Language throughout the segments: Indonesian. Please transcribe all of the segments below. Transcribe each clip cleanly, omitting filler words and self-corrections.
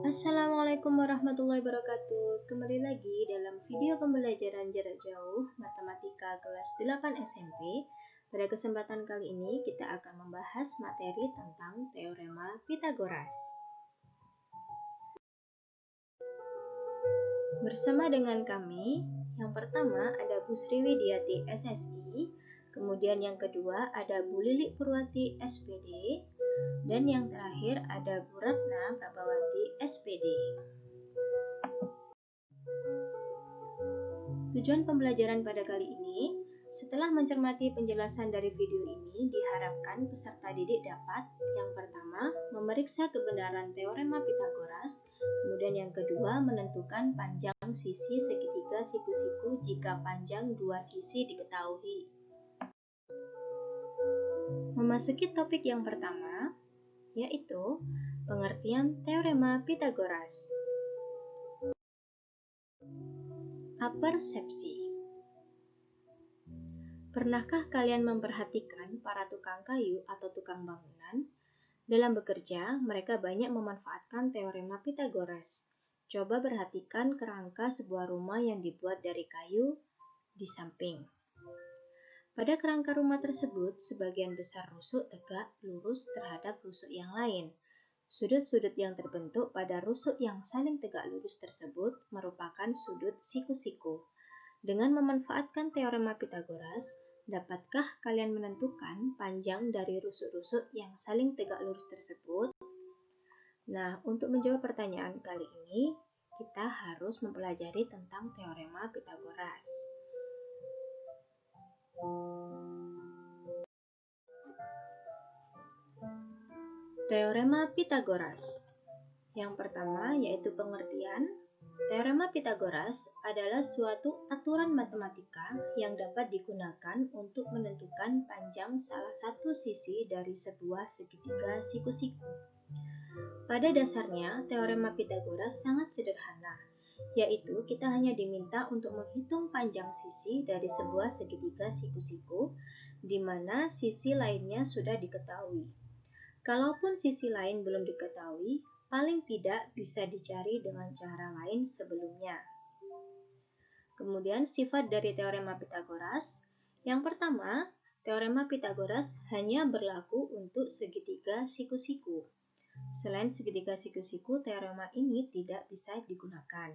Assalamualaikum warahmatullahi wabarakatuh. Kembali lagi dalam video pembelajaran jarak jauh Matematika kelas 8 SMP. Pada kesempatan kali ini kita akan membahas materi tentang Teorema Pitagoras. Bersama dengan kami, yang pertama ada Bu Sri Widiati SSI, kemudian yang kedua ada Bu Lilik Purwati SPD, dan yang terakhir ada Bu Ratna Prabawati SPD. Tujuan pembelajaran pada kali ini, setelah mencermati penjelasan dari video ini, diharapkan peserta didik dapat yang pertama, memeriksa kebenaran Teorema Pitagoras, kemudian yang kedua, menentukan panjang sisi segitiga siku-siku jika panjang dua sisi diketahui. Memasuki topik yang pertama, yaitu pengertian Teorema Pitagoras. Apersepsi. Pernahkah kalian memperhatikan para tukang kayu atau tukang bangunan? Dalam bekerja, mereka banyak memanfaatkan Teorema Pitagoras. Coba perhatikan kerangka sebuah rumah yang dibuat dari kayu di samping. Pada kerangka rumah tersebut, sebagian besar rusuk tegak lurus terhadap rusuk yang lain. Sudut-sudut yang terbentuk pada rusuk yang saling tegak lurus tersebut merupakan sudut siku-siku. Dengan memanfaatkan Teorema Pitagoras, dapatkah kalian menentukan panjang dari rusuk-rusuk yang saling tegak lurus tersebut? Nah, untuk menjawab pertanyaan kali ini, kita harus mempelajari tentang Teorema Pitagoras. Teorema Pitagoras. Yang pertama yaitu pengertian. Teorema Pitagoras adalah suatu aturan matematika yang dapat digunakan untuk menentukan panjang salah satu sisi dari sebuah segitiga siku-siku. Pada dasarnya, Teorema Pitagoras sangat sederhana, yaitu kita hanya diminta untuk menghitung panjang sisi dari sebuah segitiga siku-siku, di mana sisi lainnya sudah diketahui. Kalaupun sisi lain belum diketahui, paling tidak bisa dicari dengan cara lain sebelumnya. Kemudian sifat dari Teorema Pitagoras. Yang pertama, Teorema Pitagoras hanya berlaku untuk segitiga siku-siku. Selain segitiga siku-siku, teorema ini tidak bisa digunakan.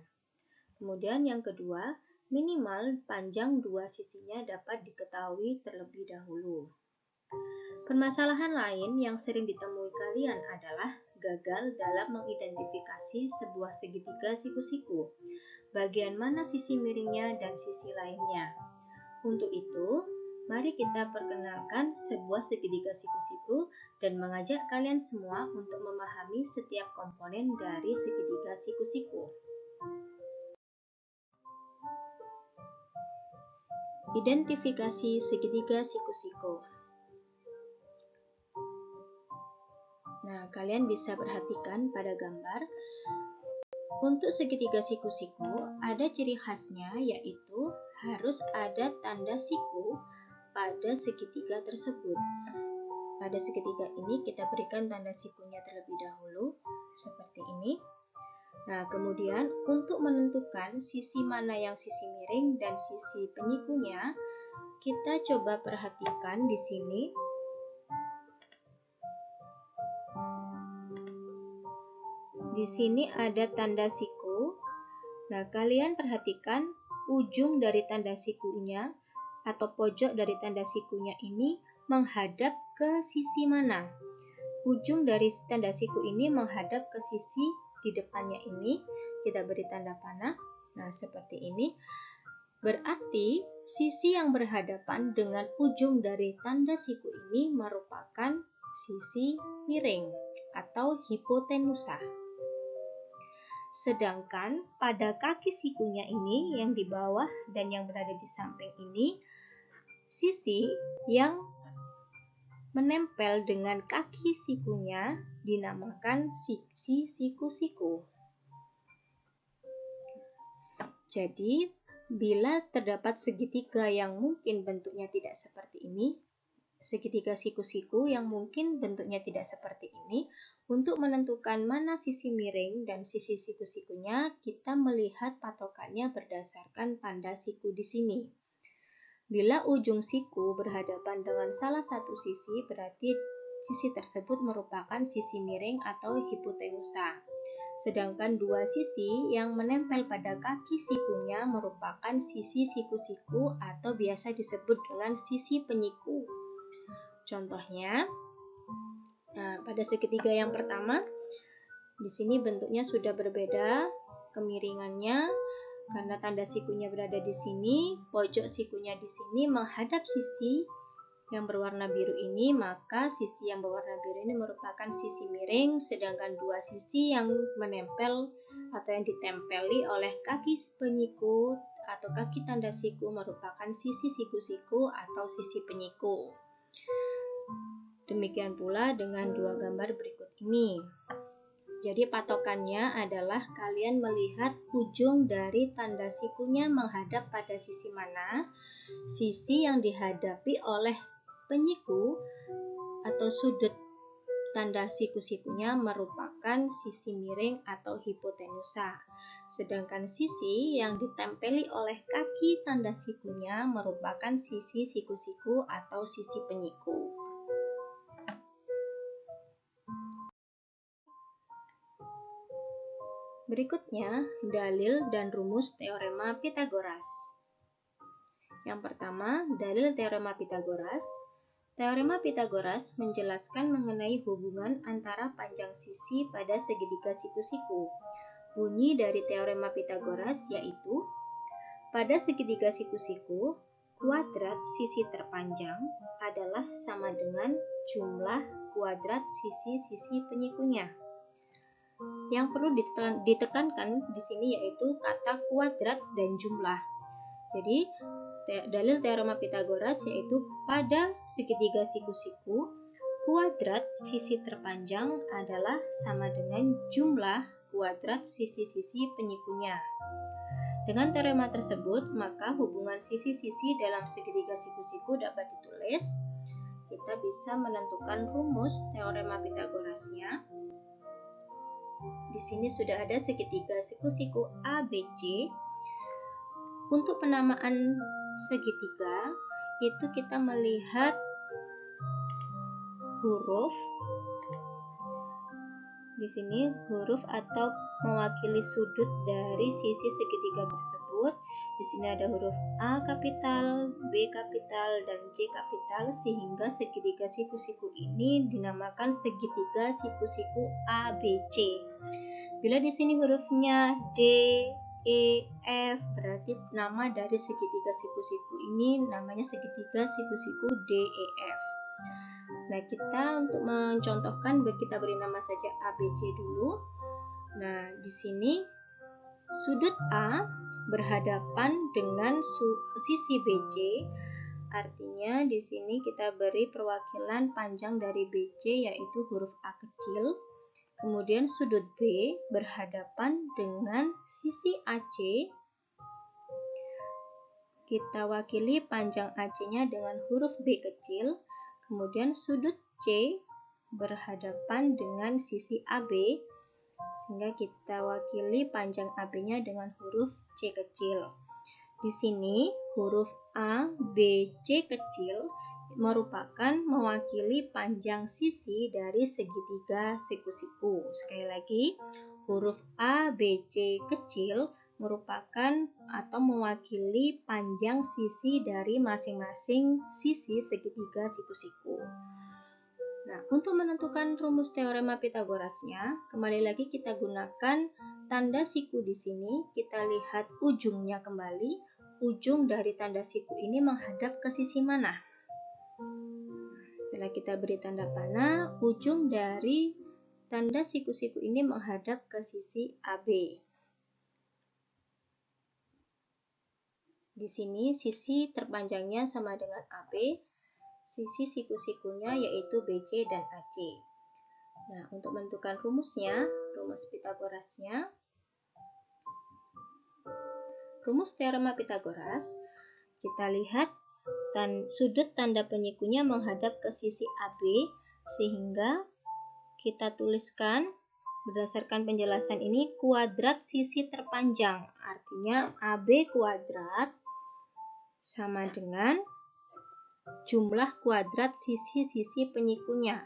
Kemudian yang kedua, minimal panjang dua sisinya dapat diketahui terlebih dahulu. Permasalahan lain yang sering ditemui kalian adalah gagal dalam mengidentifikasi sebuah segitiga siku-siku. Bagian mana sisi miringnya dan sisi lainnya. Untuk itu, mari kita perkenalkan sebuah segitiga siku-siku dan mengajak kalian semua untuk memahami setiap komponen dari segitiga siku-siku. Identifikasi segitiga siku-siku. Nah, kalian bisa perhatikan pada gambar. Untuk segitiga siku-siku, ada ciri khasnya yaitu harus ada tanda siku pada segitiga tersebut. Pada segitiga ini kita berikan tanda sikunya terlebih dahulu, seperti ini. Nah, kemudian untuk menentukan sisi mana yang sisi miring dan sisi penyikunya, kita coba perhatikan di sini. Di sini ada tanda siku. Nah, kalian perhatikan ujung dari tanda sikunya atau pojok dari tanda sikunya ini menghadap ke sisi mana? Ujung dari tanda siku ini menghadap ke sisi di depannya ini. Kita beri tanda panah. Nah, seperti ini. Berarti sisi yang berhadapan dengan ujung dari tanda siku ini merupakan sisi miring atau hipotenusa. Sedangkan pada kaki sikunya ini yang di bawah dan yang berada di samping ini, sisi yang menempel dengan kaki sikunya dinamakan sisi siku-siku. Jadi, bila terdapat segitiga yang mungkin bentuknya tidak seperti ini, segitiga siku-siku yang mungkin bentuknya tidak seperti ini, Untuk menentukan mana sisi miring dan sisi siku-sikunya, kita melihat patokannya berdasarkan tanda siku di sini. Bila ujung siku berhadapan dengan salah satu sisi, berarti sisi tersebut merupakan sisi miring atau hipotenusa. Sedangkan dua sisi yang menempel pada kaki sikunya merupakan sisi siku-siku atau biasa disebut dengan sisi penyiku. Contohnya, pada segitiga yang pertama, di sini bentuknya sudah berbeda kemiringannya. Karena tanda sikunya berada di sini, pojok sikunya di sini menghadap sisi yang berwarna biru ini, maka sisi yang berwarna biru ini merupakan sisi miring, sedangkan dua sisi yang menempel atau yang ditempeli oleh kaki penyiku atau kaki tanda siku merupakan sisi siku-siku atau sisi penyiku. Demikian pula dengan dua gambar berikut ini. Jadi patokannya adalah kalian melihat ujung dari tanda sikunya menghadap pada sisi mana, sisi yang dihadapi oleh penyiku atau sudut tanda siku-sikunya merupakan sisi miring atau hipotenusa. Sedangkan sisi yang ditempeli oleh kaki tanda sikunya merupakan sisi siku-siku atau sisi penyiku. Berikutnya, dalil dan rumus teorema Pitagoras. Yang pertama, dalil teorema Pitagoras. Teorema Pitagoras menjelaskan mengenai hubungan antara panjang sisi pada segitiga siku-siku. Bunyi dari teorema Pitagoras yaitu, pada segitiga siku-siku, kuadrat sisi terpanjang adalah sama dengan jumlah kuadrat sisi-sisi penyikunya. Yang perlu ditekankan di sini yaitu kata kuadrat dan jumlah. Jadi, dalil teorema Pitagoras yaitu pada segitiga siku-siku, kuadrat sisi terpanjang adalah sama dengan jumlah kuadrat sisi-sisi penyikunya. Dengan teorema tersebut, maka hubungan sisi-sisi dalam segitiga siku-siku dapat ditulis. Kita bisa menentukan rumus teorema Pitagorasnya. Di sini sudah ada segitiga siku-siku ABC. Untuk penamaan segitiga, itu kita melihat huruf. Di sini huruf atau mewakili sudut dari sisi segitiga tersebut. Di sini ada huruf A kapital, B kapital, dan C kapital, sehingga segitiga siku-siku ini dinamakan segitiga siku-siku ABC. Bila di sini hurufnya D, E, F, berarti nama dari segitiga siku-siku ini namanya segitiga siku-siku DEF. Nah, kita untuk mencontohkan, kita beri nama saja ABC dulu. Nah, di sini sudut A berhadapan dengan sisi BC. Artinya di sini kita beri perwakilan panjang dari BC yaitu huruf A kecil. Kemudian sudut B berhadapan dengan sisi AC. Kita wakili panjang AC-nya dengan huruf B kecil. Kemudian sudut C berhadapan dengan sisi AB, sehingga kita wakili panjang AB-nya dengan huruf C kecil. Di sini huruf A, B, C kecil merupakan mewakili panjang sisi dari segitiga siku-siku. Sekali lagi, huruf A, B, C kecil merupakan atau mewakili panjang sisi dari masing-masing sisi segitiga siku-siku. Nah, untuk menentukan rumus teorema Pitagorasnya, kembali lagi kita gunakan tanda siku di sini. Kita lihat ujungnya kembali. Ujung dari tanda siku ini menghadap ke sisi mana? Setelah kita beri tanda panah, ujung dari tanda siku-siku ini menghadap ke sisi AB. Di sini sisi terpanjangnya sama dengan AB, sisi siku-sikunya yaitu BC dan AC. Nah, untuk menentukan rumusnya, rumus Pitagorasnya, rumus teorema Pitagoras, kita lihat sudut tanda penyikunya menghadap ke sisi AB, sehingga kita tuliskan berdasarkan penjelasan ini kuadrat sisi terpanjang. Artinya AB kuadrat sama dengan jumlah kuadrat sisi-sisi penyikunya.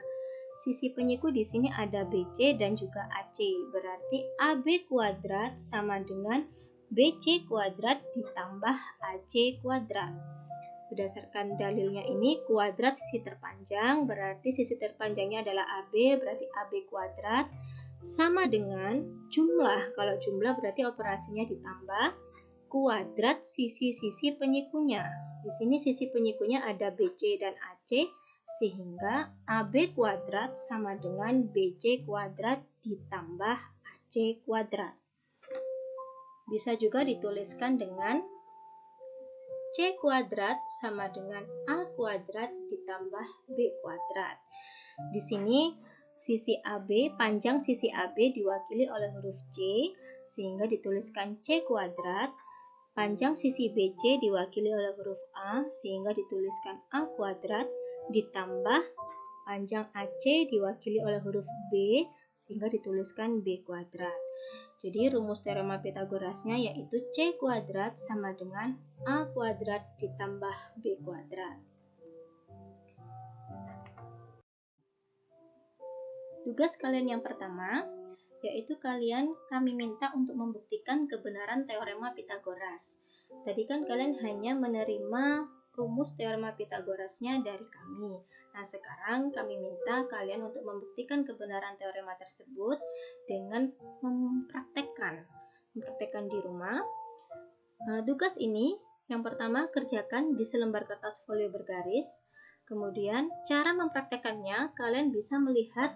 Sisi penyiku di sini ada BC dan juga AC. Berarti AB kuadrat sama dengan BC kuadrat ditambah AC kuadrat. Berdasarkan dalilnya ini, kuadrat sisi terpanjang berarti sisi terpanjangnya adalah AB, berarti AB kuadrat sama dengan jumlah. Kalau jumlah berarti operasinya ditambah kuadrat sisi-sisi penyikunya. Di sini sisi penyikunya ada BC dan AC, sehingga AB kuadrat sama dengan BC kuadrat ditambah AC kuadrat. Bisa juga dituliskan dengan C kuadrat sama dengan A kuadrat ditambah B kuadrat. Di sini sisi AB, panjang sisi AB diwakili oleh huruf C, sehingga dituliskan C kuadrat. Panjang sisi BC diwakili oleh huruf A, sehingga dituliskan A kuadrat, ditambah panjang AC diwakili oleh huruf B, sehingga dituliskan B kuadrat. Jadi rumus teorema Pitagorasnya yaitu C kuadrat sama dengan A kuadrat ditambah B kuadrat. Tugas kalian yang pertama, yaitu kami minta untuk membuktikan kebenaran teorema Pitagoras. Tadi kan kalian hanya menerima rumus teorema Pitagorasnya dari kami. Nah, sekarang kami minta kalian untuk membuktikan kebenaran teorema tersebut dengan mempraktekkan di rumah. Tugas ini yang pertama kerjakan di selembar kertas folio bergaris. Kemudian cara mempraktekannya kalian bisa melihat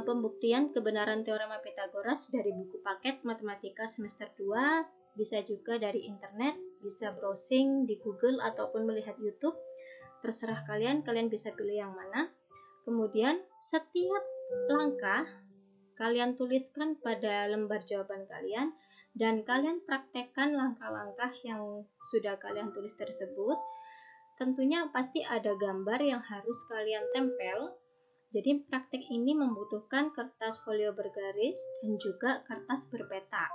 pembuktian kebenaran teorema Pitagoras dari buku paket matematika semester 2, bisa juga dari internet, bisa browsing di Google ataupun melihat YouTube. Terserah kalian bisa pilih yang mana. Kemudian setiap langkah kalian tuliskan pada lembar jawaban kalian dan kalian praktekkan langkah-langkah yang sudah kalian tulis tersebut. Tentunya pasti ada gambar yang harus kalian tempel. Jadi praktek ini membutuhkan kertas folio bergaris dan juga kertas berpeta.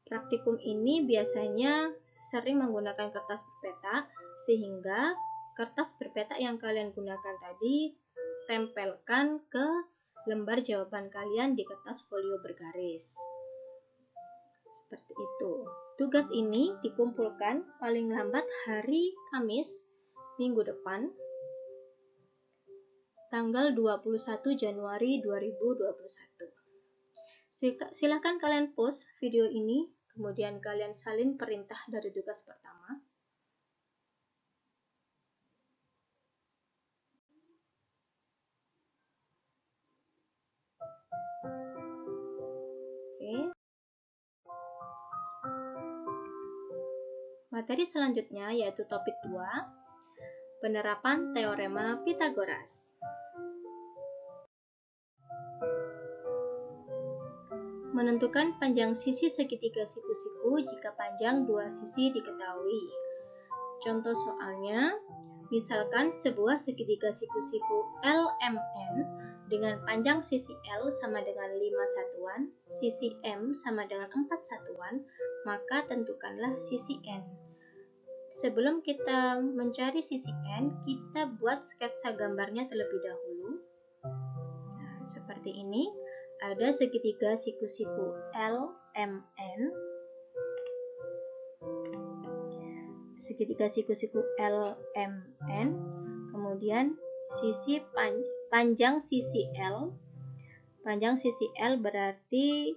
Praktikum ini biasanya sering menggunakan kertas berpeta, sehingga kertas berpeta yang kalian gunakan tadi tempelkan ke lembar jawaban kalian di kertas folio bergaris. Seperti itu. Tugas ini dikumpulkan paling lambat hari Kamis minggu depan, tanggal 21 Januari 2021. Silakan kalian post video ini, kemudian kalian salin perintah dari tugas pertama. Oke. Materi selanjutnya yaitu topik 2, penerapan teorema Pitagoras. Menentukan panjang sisi segitiga siku-siku jika panjang dua sisi diketahui. Contoh soalnya, misalkan sebuah segitiga siku-siku LMN dengan panjang sisi L sama dengan 5 satuan, sisi M sama dengan 4 satuan, maka tentukanlah sisi N. Sebelum kita mencari sisi N, kita buat sketsa gambarnya terlebih dahulu. Nah, seperti ini. Ada segitiga siku-siku LMN. Segitiga siku-siku LMN. Kemudian sisi panjang sisi L. Panjang sisi L berarti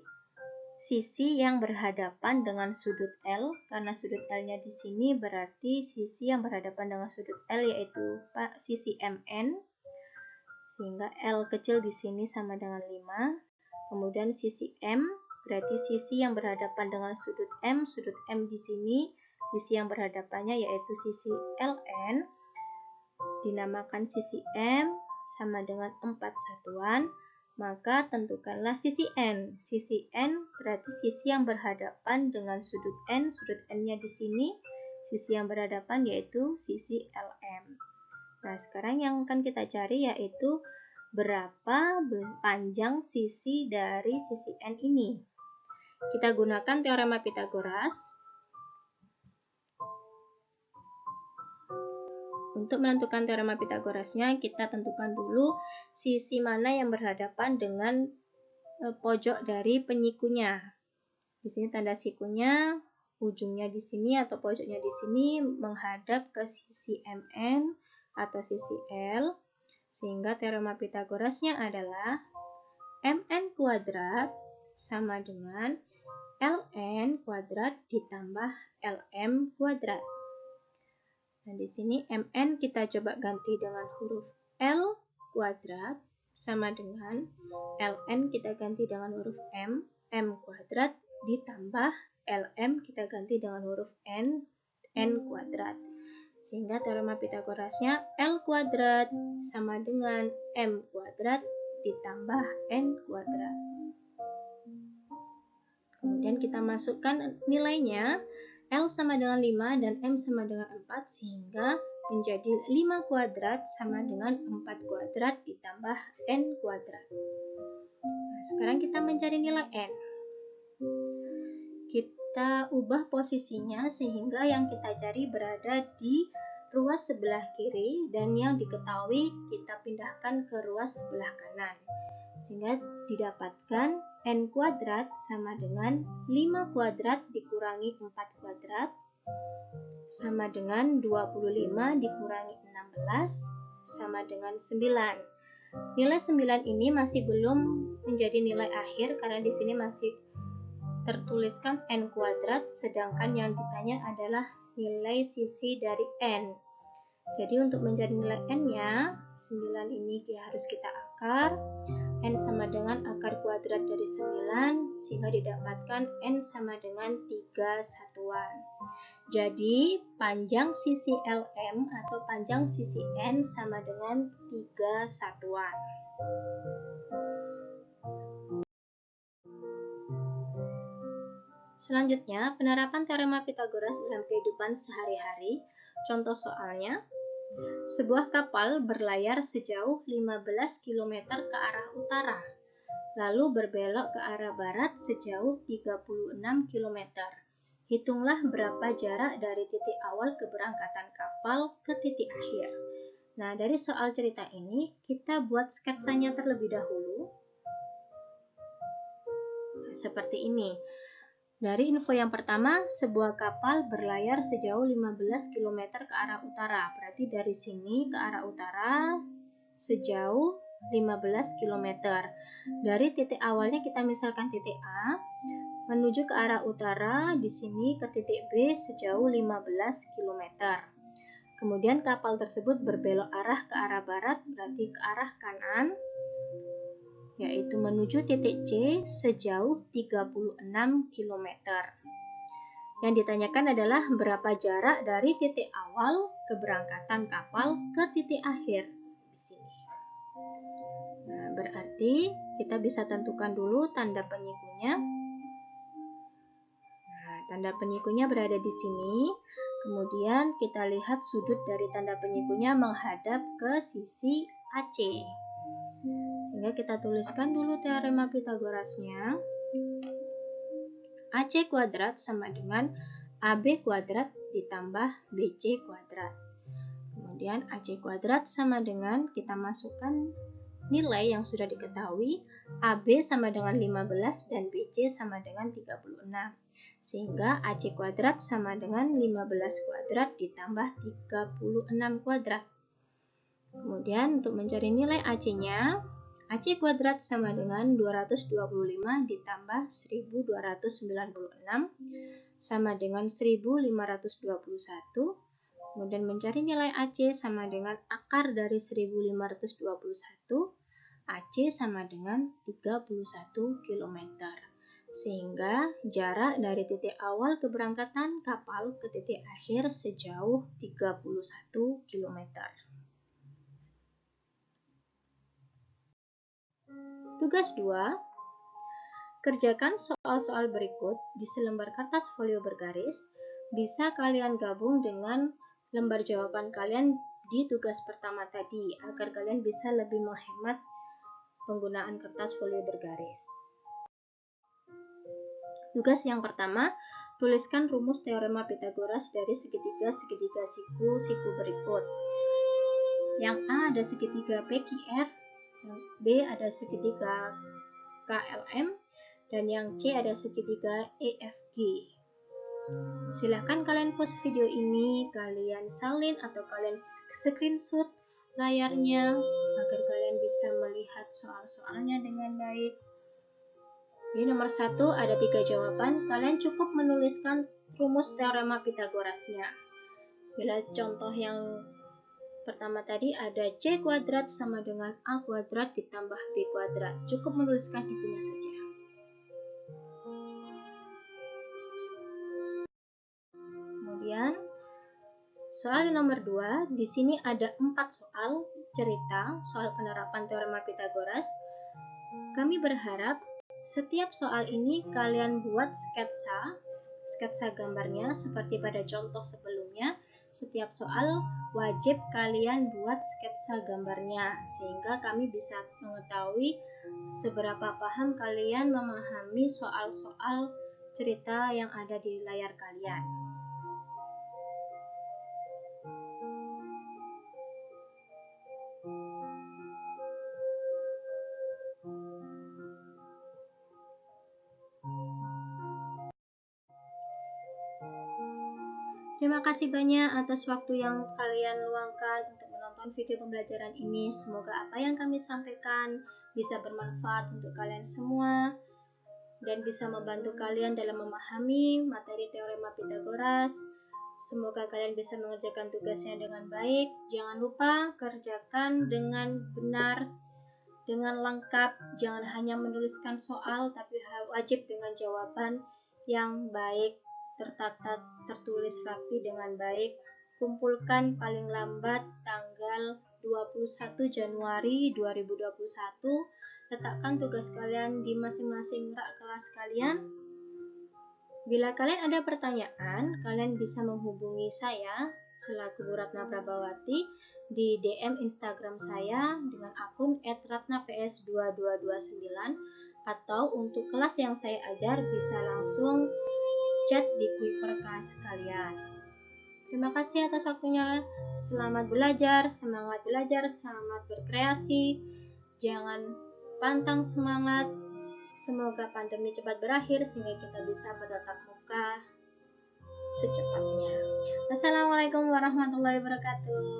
sisi yang berhadapan dengan sudut L, karena sudut L-nya di sini berarti sisi yang berhadapan dengan sudut L yaitu sisi MN. Sehingga L kecil di sini sama dengan 5. Kemudian sisi M berarti sisi yang berhadapan dengan sudut M di sini, sisi yang berhadapannya yaitu sisi LN, dinamakan sisi M sama dengan 4 satuan, maka tentukanlah sisi N. Sisi N berarti sisi yang berhadapan dengan sudut N-nya di sini, sisi yang berhadapan yaitu sisi LM. Nah, sekarang yang akan kita cari yaitu berapa panjang sisi dari sisi N ini. Kita gunakan teorema Pythagoras. Untuk menentukan teorema Pythagorasnya, kita tentukan dulu sisi mana yang berhadapan dengan pojok dari penyikunya. Di sini tanda sikunya, ujungnya di sini atau pojoknya di sini menghadap ke sisi MN atau sisi L. Sehingga teorema Pythagorasnya adalah MN kuadrat sama dengan LN kuadrat ditambah LM kuadrat. Nah, di sini MN kita coba ganti dengan huruf L kuadrat sama dengan LN kita ganti dengan huruf M kuadrat ditambah LM kita ganti dengan huruf N kuadrat. Sehingga teorema Pythagorasnya L kuadrat sama dengan M kuadrat ditambah N kuadrat. Kemudian kita masukkan nilainya, L sama dengan 5 dan M sama dengan 4, sehingga menjadi 5 kuadrat sama dengan 4 kuadrat ditambah N kuadrat. Nah, sekarang kita mencari nilai N. Kita ubah posisinya sehingga yang kita cari berada di ruas sebelah kiri dan yang diketahui kita pindahkan ke ruas sebelah kanan. Sehingga didapatkan N kuadrat sama dengan 5 kuadrat dikurangi 4 kuadrat sama dengan 25 dikurangi 16 sama dengan 9. Nilai 9 ini masih belum menjadi nilai akhir karena di sini masih tertuliskan N kuadrat, sedangkan yang ditanya adalah nilai sisi dari N. Jadi untuk mencari nilai N-nya, 9 ini harus kita akar. N sama dengan akar kuadrat dari 9, sehingga didapatkan N sama dengan 3 satuan. Jadi panjang sisi LM atau panjang sisi N sama dengan 3 satuan. Selanjutnya, penerapan teorema Pythagoras dalam kehidupan sehari-hari. Contoh soalnya, sebuah kapal berlayar sejauh 15 km ke arah utara, lalu berbelok ke arah barat sejauh 36 km. Hitunglah berapa jarak dari titik awal keberangkatan kapal ke titik akhir. Nah, dari soal cerita ini, kita buat sketsanya terlebih dahulu. Seperti ini. Dari info yang pertama, sebuah kapal berlayar sejauh 15 km ke arah utara. Berarti dari sini ke arah utara sejauh 15 km. Dari titik awalnya kita misalkan titik A, menuju ke arah utara di sini ke titik B sejauh 15 km. Kemudian kapal tersebut berbelok arah ke arah barat, berarti ke arah kanan, yaitu menuju titik C sejauh 36 km. Yang ditanyakan adalah berapa jarak dari titik awal keberangkatan kapal ke titik akhir di sini. Nah, berarti kita bisa tentukan dulu tanda penyikunya. Nah, tanda penyikunya berada di sini. Kemudian kita lihat sudut dari tanda penyikunya menghadap ke sisi AC. Sehingga kita tuliskan dulu teorema Pythagorasnya. AC kuadrat sama dengan AB kuadrat ditambah BC kuadrat. Kemudian AC kuadrat sama dengan, kita masukkan nilai yang sudah diketahui, AB sama dengan 15 dan BC sama dengan 36. Sehingga AC kuadrat sama dengan 15 kuadrat ditambah 36 kuadrat. Kemudian untuk mencari nilai AC-nya, AC kuadrat sama dengan 225 ditambah 1296 sama dengan 1521. Kemudian mencari nilai AC sama dengan akar dari 1521. AC sama dengan 31 km. Sehingga jarak dari titik awal keberangkatan kapal ke titik akhir sejauh 31 km. Tugas 2. Kerjakan soal-soal berikut di selembar kertas folio bergaris. Bisa kalian gabung dengan lembar jawaban kalian di tugas pertama tadi agar kalian bisa lebih menghemat penggunaan kertas folio bergaris. Tugas yang pertama, tuliskan rumus teorema Pythagoras dari segitiga siku berikut. Yang A ada segitiga PQR, yang B ada segitiga KLM, dan yang C ada segitiga EFG. Silahkan kalian pause video ini, kalian salin atau kalian screenshot layarnya agar kalian bisa melihat soal-soalnya dengan baik. Di nomor 1 ada 3 jawaban, kalian cukup menuliskan rumus teorema Pythagorasnya. Bila contoh yang pertama tadi ada C kuadrat sama dengan A kuadrat ditambah B kuadrat, cukup menuliskan itunya saja. Kemudian soal nomor 2, di sini ada 4 soal cerita soal penerapan teorema Pythagoras. Kami berharap setiap soal ini kalian buat sketsa gambarnya seperti pada contoh sebelumnya. Setiap soal wajib kalian buat sketsa gambarnya sehingga kami bisa mengetahui seberapa paham kalian memahami soal-soal cerita yang ada di layar kalian. Terima kasih banyak atas waktu yang kalian luangkan untuk menonton video pembelajaran ini. Semoga apa yang kami sampaikan bisa bermanfaat untuk kalian semua dan bisa membantu kalian dalam memahami materi teorema Pythagoras. Semoga kalian bisa mengerjakan tugasnya dengan baik. Jangan lupa kerjakan dengan benar, dengan lengkap. Jangan hanya menuliskan soal, tapi wajib dengan jawaban yang baik, tertata, tertulis rapi dengan baik. Kumpulkan paling lambat tanggal 21 Januari 2021. Letakkan tugas kalian di masing-masing rak kelas kalian. Bila kalian ada pertanyaan, kalian bisa menghubungi saya selaku Bu Ratna Prabawati di DM Instagram saya dengan akun @ratnaps2229, atau untuk kelas yang saya ajar bisa langsung chat di Quivercast kalian. Terima kasih atas waktunya. Selamat belajar, semangat berkreasi. Jangan pantang semangat. Semoga pandemi cepat berakhir sehingga kita bisa bertatap muka secepatnya. Wassalamualaikum warahmatullahi wabarakatuh.